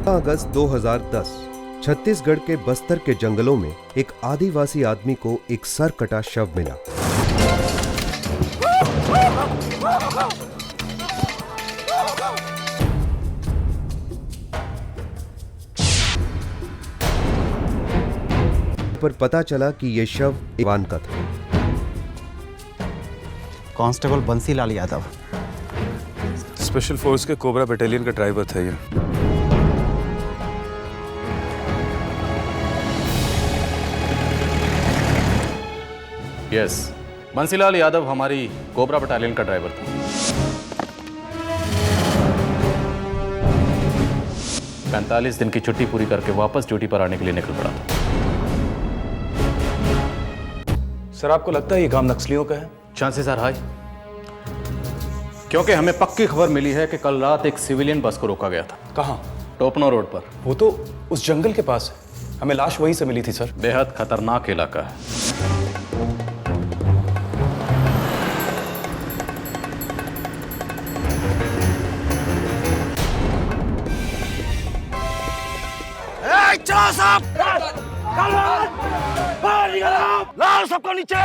अगस्त 2010 छत्तीसगढ़ के बस्तर के जंगलों में एक आदिवासी आदमी को एक सर कटा शव मिला। पर पता चला कि यह शव इवान का था। Constable Bansilal Yadav, special force के कोबरा बटालियन का ड्राइवर था ये। यस, बंसीलाल यादव हमारी कोबरा बटालियन का ड्राइवर था। पैंतालीस दिन की छुट्टी पूरी करके वापस ड्यूटी पर आने के लिए निकल पड़ा था। सर, आपको लगता है ये काम नक्सलियों का है? चांसेस आर हाई, क्योंकि हमें पक्की खबर मिली है कि कल रात एक सिविलियन बस को रोका गया था। कहाँ? टोपनो रोड पर। वो तो उस जंगल के पास है। हमें लाश वहीं से मिली थी सर। बेहद खतरनाक इलाका है। चलो साहब, लाओ सबको नीचे।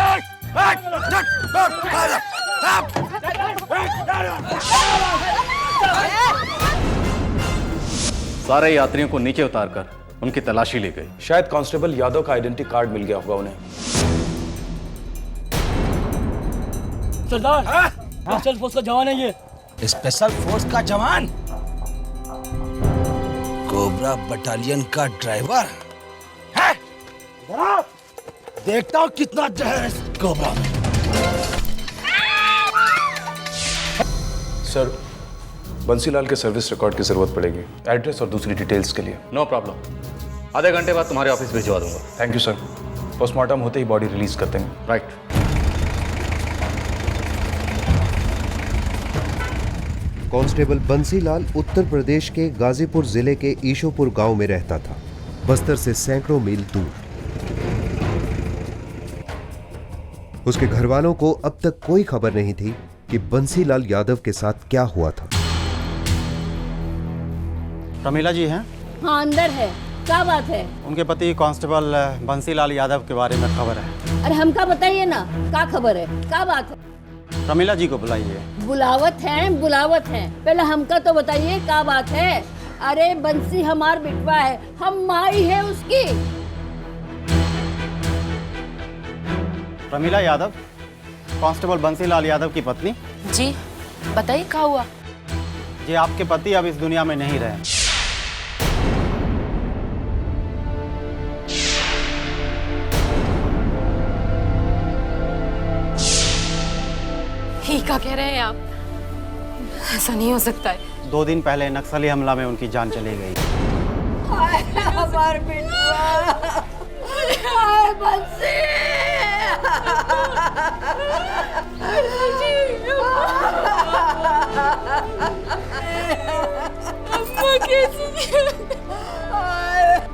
सारे यात्रियों को नीचे उतारकर उनकी तलाशी ली गई। शायद कांस्टेबल यादव का आइडेंटिटी कार्ड मिल गया होगा उन्हें। सरदार, स्पेशल फोर्स का जवान है ये। स्पेशल फोर्स का जवान, कोबरा बटालियन का ड्राइवर है। देखता हूँ कितना जहर है इस कोबरा में। सर, बंसीलाल के सर्विस रिकॉर्ड की जरूरत पड़ेगी, एड्रेस और दूसरी डिटेल्स के लिए। नो प्रॉब्लम, आधे घंटे बाद तुम्हारे ऑफिस भिजवा दूंगा। Thank you sir. पोस्टमार्टम होते ही बॉडी रिलीज कर देंगे। राइट। कांस्टेबल बंसीलाल उत्तर प्रदेश के गाजीपुर जिले के ईशोपुर गांव में रहता था, बस्तर से सैकड़ों मील दूर। उसके घरवालों को अब तक कोई खबर नहीं थी कि बंसीलाल यादव के साथ क्या हुआ था। प्रमीला जी हैं? हाँ, अंदर है। क्या बात है? उनके पति कांस्टेबल बंसीलाल यादव के बारे में खबर है। अरे हमका बताइए ना, क्या खबर है, क्या बात है? प्रमीला जी को बुलाइए। बुलावत हैं। पहले हमका तो बताइए क्या बात है। अरे बंसी हमार बिटवा है, हम माई है उसकी। प्रमीला यादव, कांस्टेबल बंसीलाल यादव की पत्नी। जी बताइए क्या हुआ? जी, आपके पति अब इस दुनिया में नहीं रहे। ही क्या कह रहे हैं आप? ऐसा नहीं हो सकता है। 2 दिन पहले नक्सली हमला में उनकी जान चली गई। हमार बिटवा, हाय बंसी।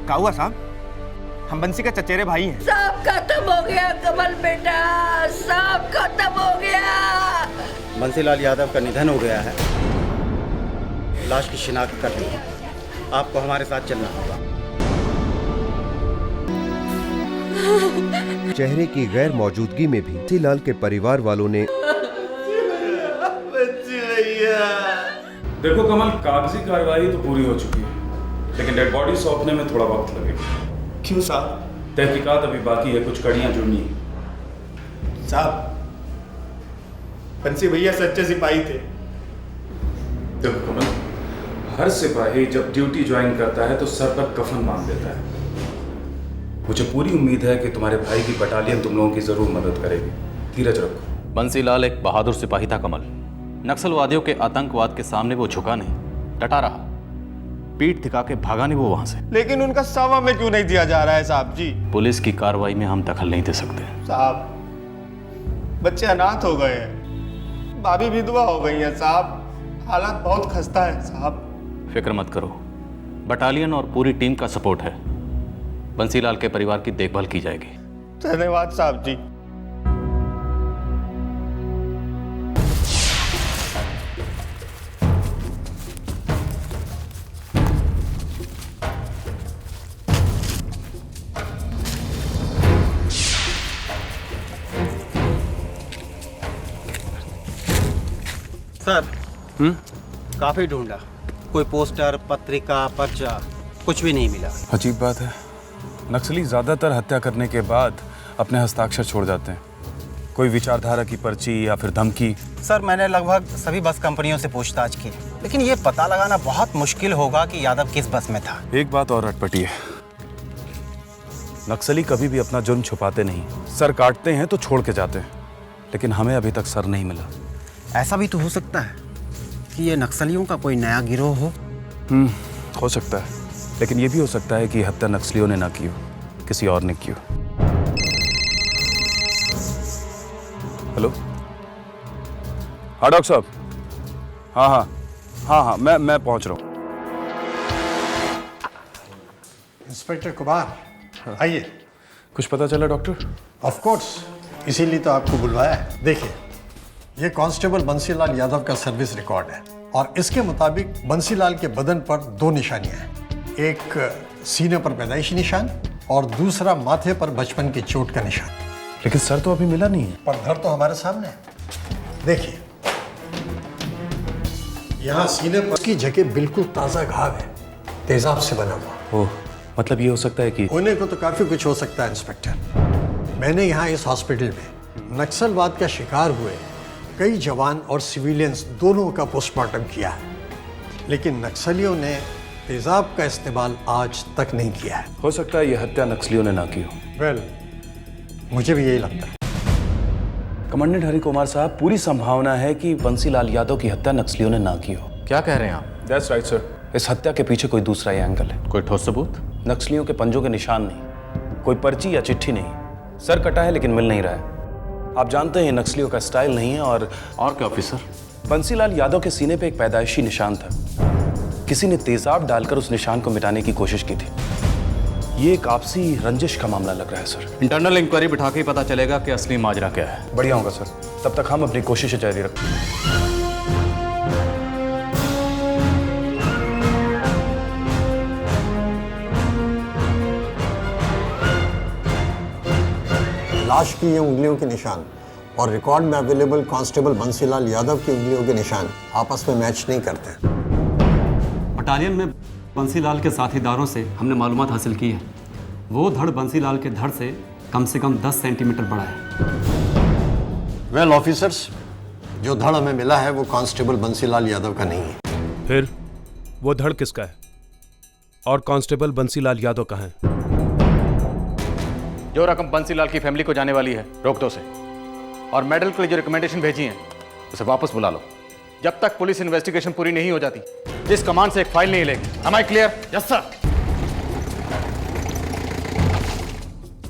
क्या हुआ साहब? हम बंसी का चचेरे भाई हैं। सब खत्म हो गया कमल बेटा, सब खत्म हो गया। बंसीलाल यादव का निधन हो गया है। लाश की शिनाख्त कर ली है। आपको हमारे साथ चलना होगा। चेहरे की गैर मौजूदगी में भी बंसीलाल के परिवार वालों ने देखो कमल, कागजी कार्रवाई तो पूरी हो चुकी है, लेकिन डेड बॉडी सौंपने में थोड़ा वक्त लगेगा। क्यों साहब? तहकीकात अभी बाकी है, कुछ कड़ियां जुड़नी है। साहब, बंसी भैया सच्चे सिपाही थे। देखो कमल, हर सिपाही जब ड्यूटी ज्वाइन करता है तो सर पर कफन बांध देता है। मुझे पूरी उम्मीद है कि तुम्हारे भाई की बटालियन तुम लोगों की जरूर मदद करेगी। धीरज रखो। बंसीलाल एक बहादुर सिपाही था कमल। नक्सलवादियों के आतंकवाद के सामने वो झुका नहीं, डटा रहा। पीठ दिखा के भागा नहीं वो वहां से। लेकिन उनका शव हमें क्यों नहीं दिया जा रहा है साहब जी? पुलिस की कार्रवाई में हम दखल नहीं दे सकते। साहब, बच्चे अनाथ हो गए हैं, भाभी विधवा हो गई हैं साहब। हालात बहुत खस्ता है साहब। फिक्र मत करो, बटालियन और पूरी टीम का सपोर्ट है। बंसीलाल के परिवार की देखभाल की जाएगी। धन्यवाद साहब जी। सर काफ़ी ढूंढा, कोई पोस्टर, पत्रिका, पर्चा कुछ भी नहीं मिला। अजीब बात है, नक्सली ज़्यादातर हत्या करने के बाद अपने हस्ताक्षर छोड़ जाते हैं। कोई विचारधारा की पर्ची या फिर धमकी। सर मैंने लगभग सभी बस कंपनियों से पूछताछ की, लेकिन ये पता लगाना बहुत मुश्किल होगा कि यादव किस बस में था। एक बात और अटपटी है, नक्सली कभी भी अपना जुर्म छुपाते नहीं। सर काटते हैं तो छोड़ के जाते हैं, लेकिन हमें अभी तक सर नहीं मिला। ऐसा भी तो हो सकता है कि ये नक्सलियों का कोई नया गिरोह हो सकता है, लेकिन ये भी हो सकता है कि हत्या नक्सलियों ने ना की हो, किसी और ने की हो। हेलो, हाँ डॉक्टर साहब, हाँ, मैं पहुंच रहा हूँ। इंस्पेक्टर कुमार, आइए। कुछ पता चला डॉक्टर? ऑफ कोर्स, इसीलिए तो आपको बुलवाया है। देखिए, ये कांस्टेबल बंसीलाल यादव का सर्विस रिकॉर्ड है और इसके मुताबिक बंसीलाल के बदन पर 2 निशानियां हैं। एक सीने पर पैदाइशी निशान और दूसरा माथे पर बचपन की चोट का निशान। लेकिन सर तो अभी मिला नहीं है। पर धर तो हमारे सामने है। देखिए, यहाँ सीने पर की जगह बिल्कुल ताज़ा घाव है, तेजाब से बना हुआ। ओह, मतलब ये हो सकता है कि होने को तो काफी कुछ हो सकता है इंस्पेक्टर। मैंने यहाँ इस हॉस्पिटल में नक्सलवाद का शिकार हुए कई जवान और सिविलियंस दोनों का पोस्टमार्टम किया है, लेकिन नक्सलियों ने तेजाब का इस्तेमाल आज तक नहीं किया है। हो सकता है ये हत्या नक्सलियों ने ना की हो। वेल, मुझे भी यही लगता है। कमांडेंट हरि कुमार साहब, पूरी संभावना है कि बंसीलाल यादव की हत्या नक्सलियों ने ना की हो। क्या कह रहे हैं आप? That's right sir. इस हत्या के पीछे कोई दूसरा ही एंगल है। कोई ठोस सबूत? नक्सलियों के पंजों के निशान नहीं, कोई पर्ची या चिट्ठी नहीं। सर कटा है लेकिन मिल नहीं रहा है। आप जानते हैं नक्सलियों का स्टाइल नहीं है। और क्या ऑफिसर? बंसीलाल यादव के सीने पे एक पैदाइशी निशान था। किसी ने तेजाब डालकर उस निशान को मिटाने की कोशिश की थी। ये एक आपसी रंजिश का मामला लग रहा है सर। इंटरनल इंक्वायरी बिठा के ही पता चलेगा कि असली माजरा क्या है। बढ़िया होगा सर, तब तक हम अपनी कोशिशें जारी रखें। लाश की ये उंगलियों के निशान और रिकॉर्ड में अवेलेबल कांस्टेबल बंसीलाल यादव की उंगलियों के निशान आपस में मैच नहीं करते। बटालियन में बंसीलाल के साथीदारों से हमने मालूमात हासिल की है। वो धड़ बंसीलाल के धड़ से कम 10 सेंटीमीटर बड़ा है। वेल ऑफिसर्स, जो धड़ हमें मिला है वो कांस्टेबल बंसीलाल यादव का नहीं है। फिर वो धड़ किसका है और कांस्टेबल बंसीलाल यादव कहाँ है? जो रकम बंसीलाल की फैमिली को जाने वाली है रोक दो से, और मेडल के लिए जो रिकमेंडेशन भेजी है उसे वापस बुला लो। जब तक पुलिस इन्वेस्टिगेशन पूरी नहीं हो जाती, जिस कमांड से एक फाइल नहीं लेगी। Am I clear? Yes sir.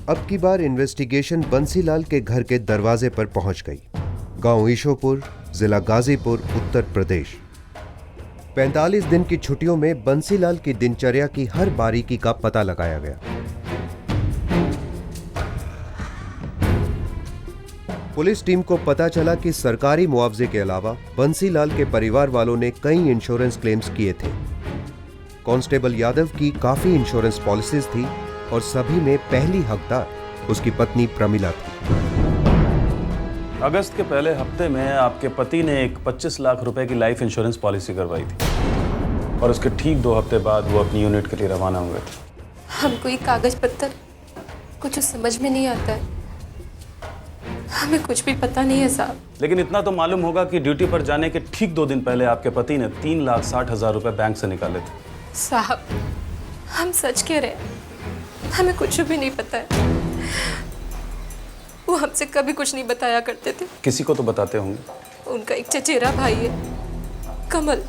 अब की बार इन्वेस्टिगेशन बंसीलाल के घर के दरवाजे पर पहुंच गई। गांव ईशोपुर, जिला गाजीपुर, उत्तर प्रदेश। 45 दिन की छुट्टियों में बंसीलाल की दिनचर्या की हर बारीकी का पता लगाया गया। पुलिस टीम को पता चला कि सरकारी मुआवजे के अलावा बंसीलाल के परिवार वालों ने कई इंश्योरेंस क्लेम्स किए थे। कांस्टेबल यादव की काफी इंश्योरेंस पॉलिसीज थी और सभी में पहली हकदार उसकी पत्नी प्रमिला थी। अगस्त के पहले हफ्ते में आपके पति ने एक 25 लाख रुपए की लाइफ इंश्योरेंस पॉलिसी करवाई थी और उसके ठीक 2 हफ्ते बाद वो अपनी यूनिट के लिए रवाना हुए थे। हमको ये कागज पत्तर कुछ समझ में नहीं आता है। हमें कुछ भी पता नहीं है साहब। लेकिन इतना तो मालूम होगा कि ड्यूटी पर जाने के ठीक 2 दिन पहले आपके पति ने 3,60,000 रुपए बैंक से निकाले थे। साहब, हम सच कह रहे हैं, हमें कुछ भी नहीं पता है। वो हमसे कभी कुछ नहीं बताया करते थे। किसी को तो बताते होंगे। उनका एक चचेरा भाई है, कमल,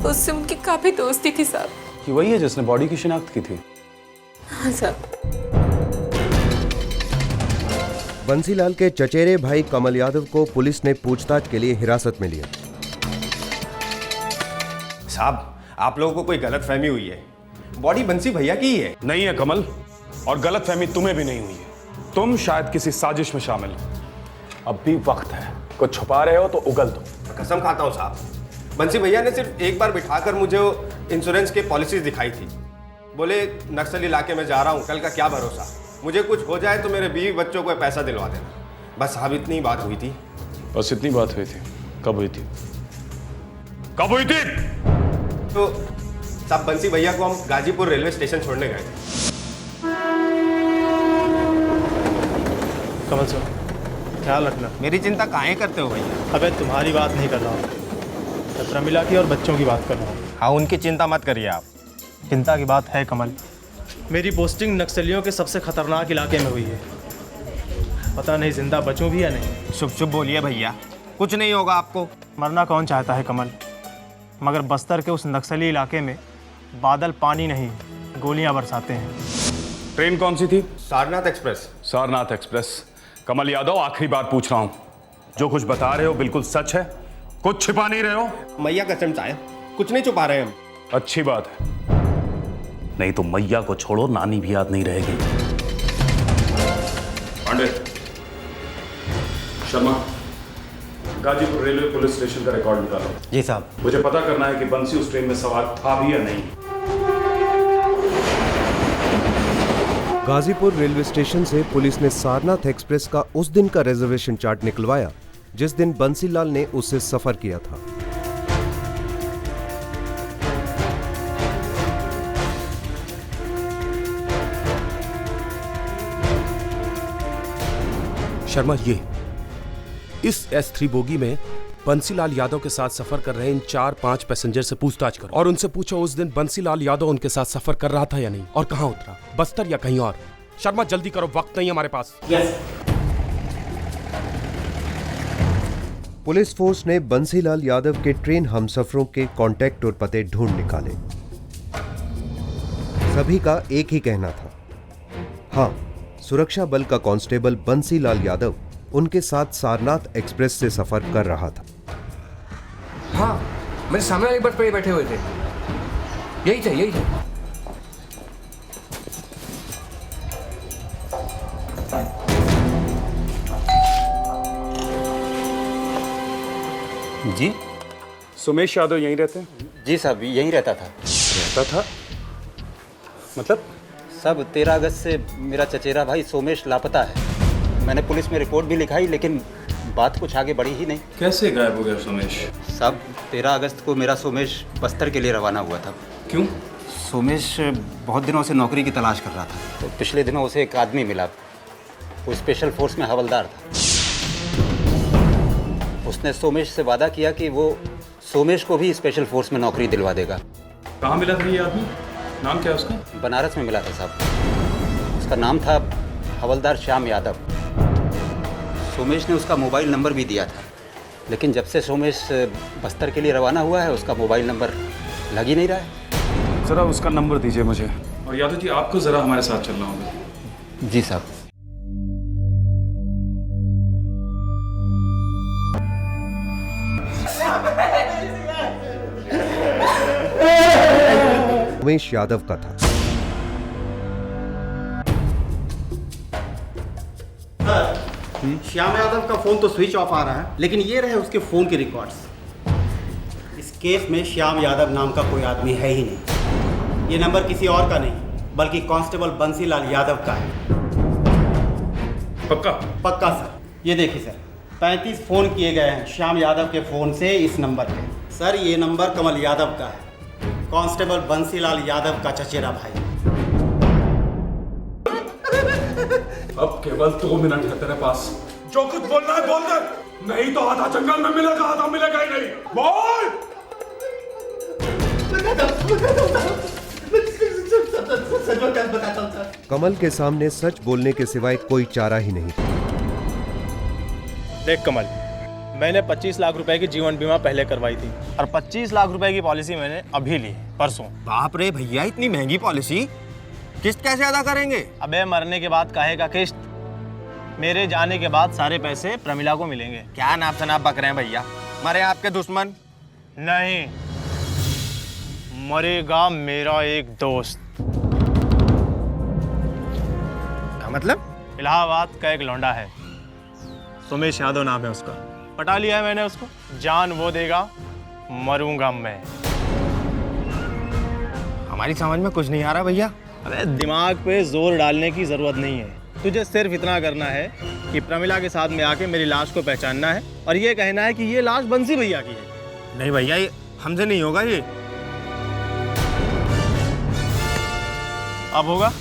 उससे उनकी काफी दोस्ती थी साहब। कि वही है जिसने बॉडी की शिनाख्त की थी? हाँ साहब। बंसीलाल के चचेरे भाई कमल यादव को पुलिस ने पूछताछ के लिए हिरासत में लिया। साहब, आप लोगों को कोई गलतफहमी हुई है। बॉडी बंसी भैया की ही है। नहीं है कमल, और गलतफहमी तुम्हें भी नहीं हुई है। तुम शायद किसी साजिश में शामिल हो। अब भी वक्त है, कुछ छुपा रहे हो तो उगल दो। कसम खाता हूँ साहब, बंसी भैया ने सिर्फ एक बार बिठाकर मुझे इंश्योरेंस के पॉलिसीज दिखाई थी। बोले नक्सल इलाके में जा रहा हूँ, कल का क्या भरोसा, मुझे कुछ हो जाए तो मेरे बीवी बच्चों को पैसा दिलवा देना। बस साहब इतनी बात हुई थी। बस इतनी बात हुई थी। कब हुई थी? कब हुई थी? तो साहब बंसी भैया को हम गाजीपुर रेलवे स्टेशन छोड़ने गए थे। कमल सर, ख्याल रखना। मेरी चिंता काहे करते हो भैया? अबे तुम्हारी बात नहीं कर रहा हूँ, मैं प्रमिला की और बच्चों की बात कर रहा हूँ। हाँ, उनकी चिंता मत करिए आप। चिंता की बात है कमल, मेरी पोस्टिंग नक्सलियों के सबसे खतरनाक इलाके में हुई है। पता नहीं जिंदा बचूं भी या नहीं। शुभ शुभ बोलिए भैया, कुछ नहीं होगा आपको। मरना कौन चाहता है कमल, मगर बस्तर के उस नक्सली इलाके में बादल पानी नहीं गोलियां बरसाते हैं। ट्रेन कौन सी थी? सारनाथ एक्सप्रेस। सारनाथ एक्सप्रेस। कमल यादव, आखिरी बात पूछ रहा हूं, जो कुछ बता रहे हो बिल्कुल सच है? कुछ छिपा नहीं रहे हो? मैया कसम साहब, कुछ नहीं छुपा रहे हम। अच्छी बात है, नहीं तो मैया को छोड़ो नानी भी याद नहीं रहेगी। Pandey, Sharma, Ghazipur railway police station का रिकॉर्ड निकालो। जी साहब। मुझे पता करना है कि बंसी उस ट्रेन में सवार था भी या नहीं। गाजीपुर रेलवे स्टेशन से पुलिस ने सारनाथ एक्सप्रेस का उस दिन का रिजर्वेशन चार्ट निकलवाया जिस दिन बंसीलाल ने उससे सफर किया था। शर्मा, ये इस S3 बोगी में बंसीलाल यादव के साथ सफर कर रहे इन 4-5 पैसेंजर से पूछताछ करो और उनसे पूछो उस दिन बंसीलाल यादव उनके साथ सफर कर रहा था या नहीं और कहां उतरा, बस्तर या कहीं और। शर्मा जल्दी करो, वक्त नहीं हमारे पास। पुलिस फोर्स ने बंसीलाल यादव के ट्रेन हमसफरों के कांटेक्ट और पते ढूंढ निकाले। सभी का एक ही कहना था, हाँ, सुरक्षा बल का कांस्टेबल बंसीलाल यादव उनके साथ सारनाथ एक्सप्रेस से सफर कर रहा था। हाँ, मेरे सामने वाली बस पे बैठे हुए थे, यही थे, यही थे। जी, सुमेश यादव यहीं रहते हैं? जी साहब, यहीं रहता था। रहता था मतलब? सब 13 अगस्त से मेरा चचेरा भाई सोमेश लापता है। मैंने पुलिस में रिपोर्ट भी लिखाई, लेकिन बात कुछ आगे बढ़ी ही नहीं। कैसे गायब हो गया सोमेश? साहब 13 अगस्त को मेरा सोमेश बस्तर के लिए रवाना हुआ था। क्यों? सोमेश बहुत दिनों से नौकरी की तलाश कर रहा था, तो पिछले दिनों उसे एक आदमी मिला, वो स्पेशल फोर्स में हवलदार था। उसने सोमेश से वादा किया कि वो सोमेश को भी स्पेशल फोर्स में नौकरी दिलवा देगा। कहाँ मिला था ये आदमी? नाम क्या है उसका? बनारस में मिला था साहब। उसका नाम था हवलदार श्याम यादव। सोमेश ने उसका मोबाइल नंबर भी दिया था, लेकिन जब से सोमेश बस्तर के लिए रवाना हुआ है उसका मोबाइल नंबर लग ही नहीं रहा है। ज़रा उसका नंबर दीजिए मुझे। और यादव जी, आपको ज़रा हमारे साथ चलना होगा। जी साहब। उमेश यादव का था। श्याम यादव का फोन तो स्विच ऑफ आ रहा है, लेकिन ये रहे उसके फोन के रिकॉर्ड्स। इस केस में श्याम यादव नाम का कोई आदमी है ही नहीं। ये नंबर किसी और का नहीं, बल्कि कांस्टेबल बंसीलाल यादव का है। पक्का? पक्का सर। ये देखिए सर, 35 फोन किए गए हैं श्याम यादव के फोन से इस नंबर पे। सर ये नंबर कमल यादव का है, कांस्टेबल बंसीलाल यादव का चचेरा भाई। अब केवल 2 मिनट है तेरे पास। जो कुछ बोलना है बोल दे, नहीं तो आधा जंगल में मिलेगा, आधा मिलेगा ही नहीं। बोल। कमल के सामने सच बोलने के सिवाय कोई चारा ही नहीं। देख कमल, मैंने 25 लाख रुपए की जीवन बीमा पहले करवाई थी और 25 लाख रुपए की पॉलिसी मैंने अभी ली, परसों। बाप रे भैया, इतनी महंगी पॉलिसी, किस्त कैसे अदा करेंगे? अबे मरने के बाद काहे का किस्त? मेरे जाने के बाद सारे पैसे प्रमिला को मिलेंगे। क्या नाप शनाप बक रहे हैं भैया? मरे आपके दुश्मन? नहीं, मरेगा मेरा एक दोस्त। क्या मतलब? इलाहाबाद का एक लौंडा है, सुमेश यादव नाम है उसका। पटा लिया है मैंने उसको। जान वो देगा, मरूंगा मैं। हमारी समझ में कुछ नहीं आ रहा भैया। अरे दिमाग पे जोर डालने की जरूरत नहीं है, तुझे सिर्फ इतना करना है कि प्रमिला के साथ में आके मेरी लाश को पहचानना है और ये कहना है कि ये लाश बंसी भैया की है। नहीं भैया, ये हमसे नहीं होगा। ये अब होगा।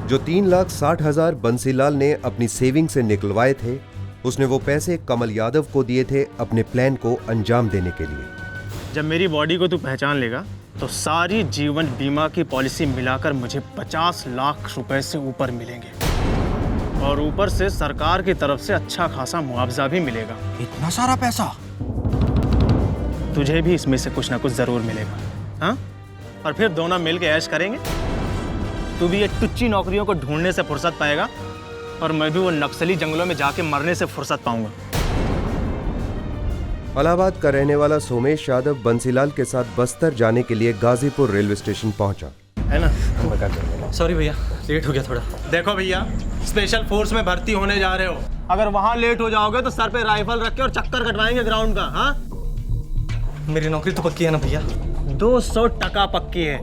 जो 3,60,000 बंसीलाल ने अपनी सेविंग से निकलवाए थे, उसने वो पैसे कमल यादव को दिए थे अपने प्लान को अंजाम देने के लिए। जब मेरी बॉडी को तू पहचान लेगा तो सारी जीवन बीमा की पॉलिसी मिलाकर मुझे 50 लाख रुपए से ऊपर मिलेंगे और ऊपर से सरकार की तरफ से अच्छा खासा मुआवजा भी मिलेगा। इतना सारा पैसा? तुझे भी इसमें से कुछ ना कुछ जरूर मिलेगा। हाँ, और फिर दोनों मिल के ऐश करेंगे। तू भी ये टुच्ची नौकरियों को ढूंढने से फुर्सत पाएगा और मैं भी वो नक्सली जंगलों में जाके मरने से फुर्सत पाऊंगा। इलाहाबाद का रहने वाला सोमेश यादव बंसीलाल के साथ बस्तर जाने के लिए गाजीपुर रेलवे स्टेशन पहुंचा। है ना? सॉरी भैया, लेट हो गया थोड़ा। देखो भैया, स्पेशल फोर्स में भर्ती होने जा रहे हो। अगर वहां लेट हो जाओगे तो सर पे राइफल रख के और चक्कर कटवाएंगे ग्राउंड का। हाँ, मेरी नौकरी तो पक्की है ना भैया? 200% पक्की है।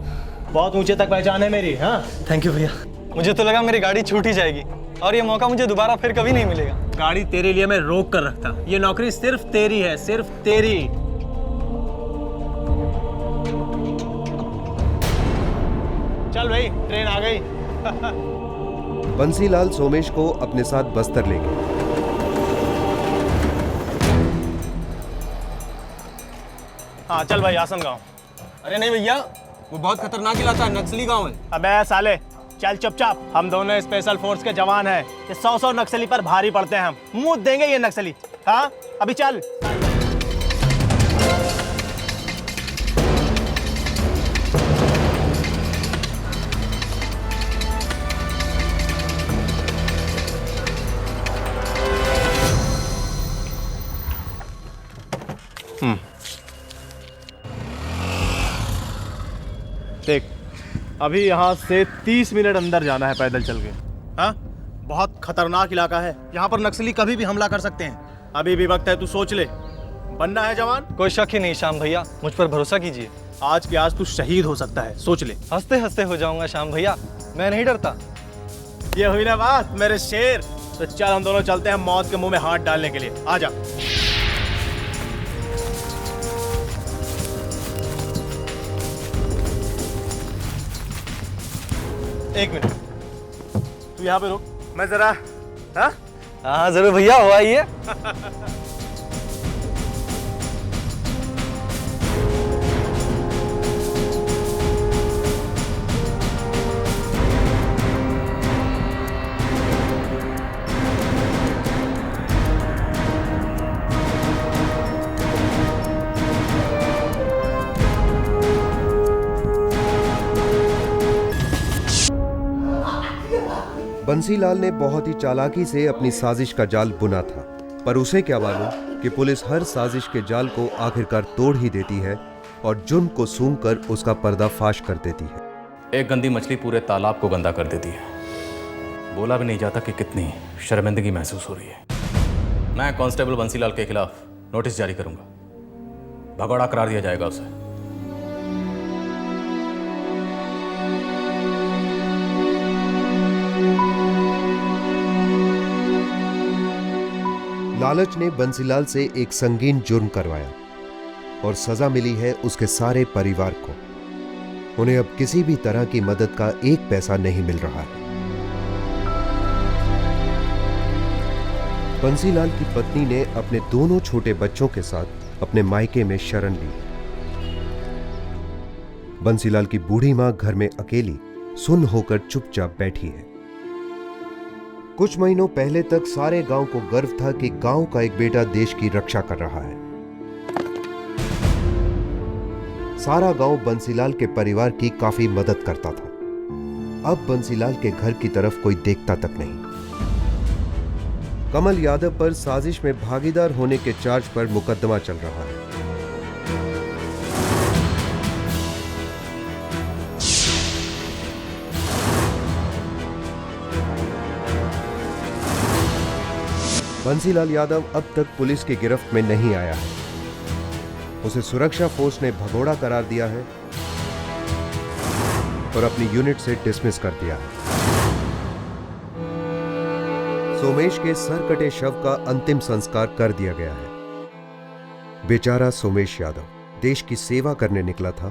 बहुत ऊंचे तक पहचान है मेरी। हाँ, थैंक यू भैया। मुझे तो लगा मेरी गाड़ी छूट ही जाएगी और ये मौका मुझे दोबारा फिर कभी नहीं मिलेगा। गाड़ी तेरे लिए मैं रोक कर रखता। ये नौकरी सिर्फ तेरी है, सिर्फ तेरी। चल भाई, ट्रेन आ गई। बंसीलाल सोमेश को अपने साथ बस्तर ले गए। हाँ चल भाई, आसम गांव। अरे नहीं भैया, वो बहुत खतरनाक इलाका है, नक्सली गांव है। अबे साले, चल चुपचाप। हम दोनों स्पेशल फोर्स के जवान हैं। ये 100 नक्सली पर भारी पड़ते हैं। हम मुंह देंगे ये नक्सली। हाँ, अभी चल। देख, अभी यहाँ से 30 मिनट अंदर जाना है पैदल चल के। हाँ, बहुत खतरनाक इलाका है। यहाँ पर नक्सली कभी भी हमला कर सकते हैं। अभी भी वक्त है, तू सोच ले। बनना है जवान? कोई शक ही नहीं श्याम भैया, मुझ पर भरोसा कीजिए। आज के आज तू शहीद हो सकता है, सोच ले। हंसते हंसते हो जाऊंगा श्याम भैया, मैं नहीं डरता। ये हुई ना बात मेरे शेर। तो चल, हम दोनों चलते हैं मौत के मुंह में हाथ डालने के लिए। आ जा। एक मिनट, तू यहाँ पे रुक, मैं जरा। हाँ हाँ जरूर भैया, हो आइए। बंसीलाल ने बहुत ही चालाकी से अपनी साजिश का जाल बुना था, पर उसे क्या मालूम कि पुलिस हर साजिश के जाल को आखिरकार तोड़ ही देती है और जुर्म को सूंघकर उसका पर्दाफाश कर देती है। एक गंदी मछली पूरे तालाब को गंदा कर देती है। बोला भी नहीं जाता कि कितनी शर्मिंदगी महसूस हो रही है। मैं कांस्टेबल बंसीलाल के खिलाफ नोटिस जारी करूंगा। भगौड़ा करार दिया जाएगा उसे। लालच ने बंसीलाल से एक संगीन जुर्म करवाया और सजा मिली है उसके सारे परिवार को। उन्हें अब किसी भी तरह की मदद का एक पैसा नहीं मिल रहा है। बंसीलाल की पत्नी ने अपने दोनों छोटे बच्चों के साथ अपने मायके में शरण ली। बंसीलाल की बूढ़ी मां घर में अकेली सुन्न होकर चुपचाप बैठी है। कुछ महीनों पहले तक सारे गांव को गर्व था कि गांव का एक बेटा देश की रक्षा कर रहा है। सारा गांव बंसीलाल के परिवार की काफी मदद करता था। अब बंसीलाल के घर की तरफ कोई देखता तक नहीं। कमल यादव पर साजिश में भागीदार होने के चार्ज पर मुकदमा चल रहा है। बंसीलाल यादव अब तक पुलिस की गिरफ्त में नहीं आया है। उसे सुरक्षा फोर्स ने भगोड़ा करार दिया है और अपनी यूनिट से डिसमिस कर दिया है। सोमेश के सर कटे शव का अंतिम संस्कार कर दिया गया है। बेचारा सोमेश यादव देश की सेवा करने निकला था,